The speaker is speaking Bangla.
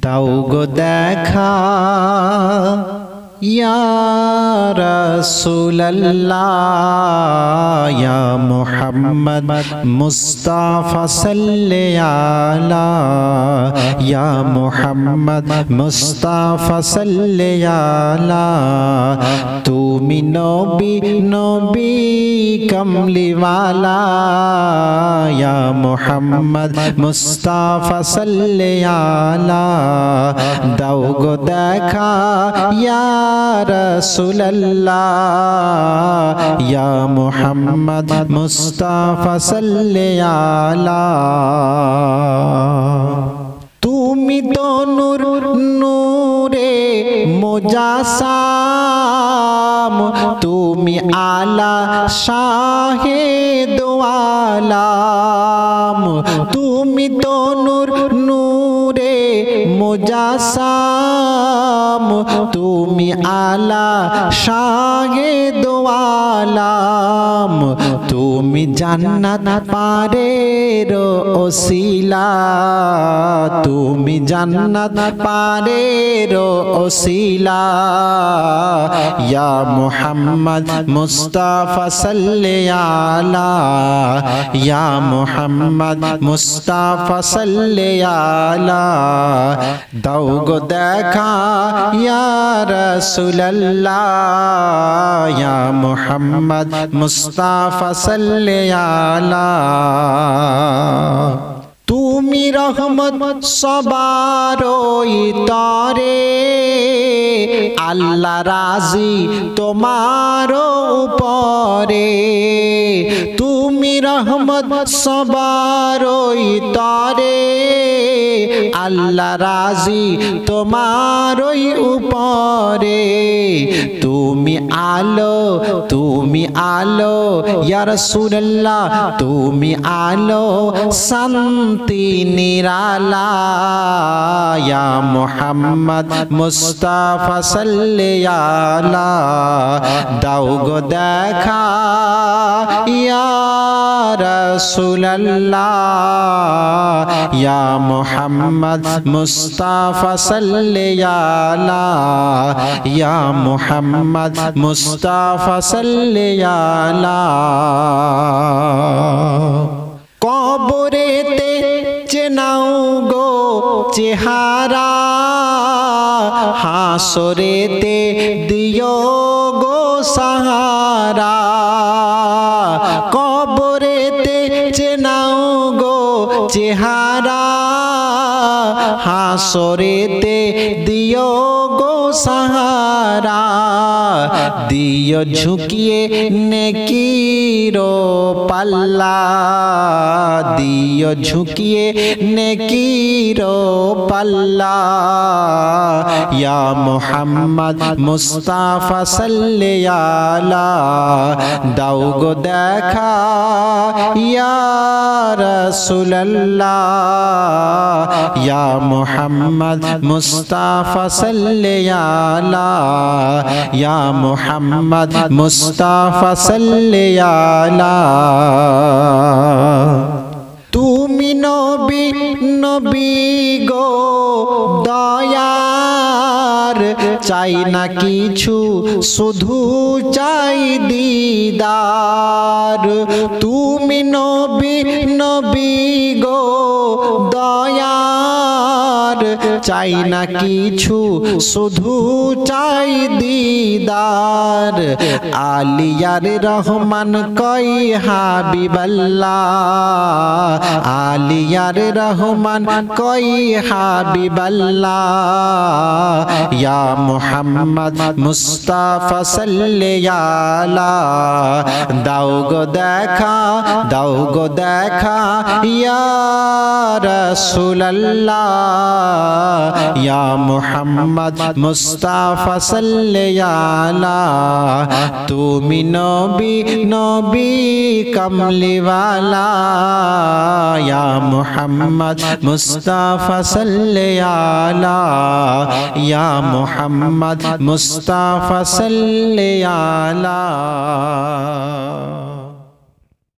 দাও গো দেখা ইয়া রাসূলুল্লাহ ইয়া মুহাম্মদ মুস্তাফা সাল্লি আলা ইয়া মুহাম্মদ মুস্তাফা সাল্লি আলা তুমি নবী নবী কমলিওয়ালা ইয়া মুহাম্মদ মুস্তাফা সাল্লি আলা দাও গো দেখা ইয়া রাসূলুল্লাহ ইয়া মুহাম্মদ মুস্তাফা সাল্লি আলা তুমি তো নূর নূরে মুজাসাম তুমি আলা শাহে দো আলাম তুমি তো নূর নূরে মুজাসাম তুমি আলা শাহে দো আলাম তুমি জান্নাত পারের ওসিলা তুমি জান্নাত পারের ওসিলা ইয়া মুহাম্মদ মুস্তাফা সাল্লি আলা ইয়া মুহাম্মদ মুস্তাফা সাল্লি আলা দাও গো দেখা ইয়া রাসূলুল্লাহ ইয়া মুহাম্মদ মুস্তাফা সাল্লি আলা তুমি রহমত সবারই তরে আল্লাহ রাজি তোমার উপরে তুমি রহমত সবারই তরে আল্লাহ রাজি তোমারই উপরে তুমি আলো ইয়া রাসূলুল্লাহ তুমি আলো শান্তি নিরালা ইয়া মুহাম্মদ মুস্তাফা সাল্লি আলা দাও গো দেখা ইয়া রাসূলুল্লাহ ইয়া মুহাম্মদ মুস্তাফা সাল্লি আলা ইয়া মুহাম্মদ মুস্তাফা সাল্লি আলা কবরেতে চেনাও গো চেহারা হাসরেতে দিও গো সাহারা কবরেতে চেনাও গো চেহারা হাসরেতে দিও গো সাহারা দিও ঝুঁকিয়ে নেকির পাল্লা দিও ঝুঁকিয়ে নেকির পাল্লা ইয়া মুহাম্মদ মুস্তাফা সাল্লি আলা দাও গো দেখা ইয়া রাসূলুল্লাহ ইয়া মুহাম্মদ মুস্তাফা সাল্লি আলা ইয়া মুহাম্মদ মুস্তাফা সাল্লি আলা তুমি নবী নবী গো দয়ার চাই না কিছু শুধু চাই দিদার তুমি নবী নবী গো দয়ার চাই না কিছু শুধু চাই দিদার আলিয়ার রহমান কই হাবিবাল্লাহ আলিয়ার রহমান কই হাবিবাল্লাহ ইয়া মুহাম্মদ মুস্তাফা সাল্লি আলা দাও গো দেখা ইয়া রাসূলুল্লাহ ইয়া মুহাম্মদ মুস্তাফা সাল্লি আলা তুমি নবী কমলিওয়ালা ইয়া মুহাম্মদ মুস্তাফা সাল্লি আলা ইয়া মুহাম্মদ মুস্তাফা সাল্লি আলা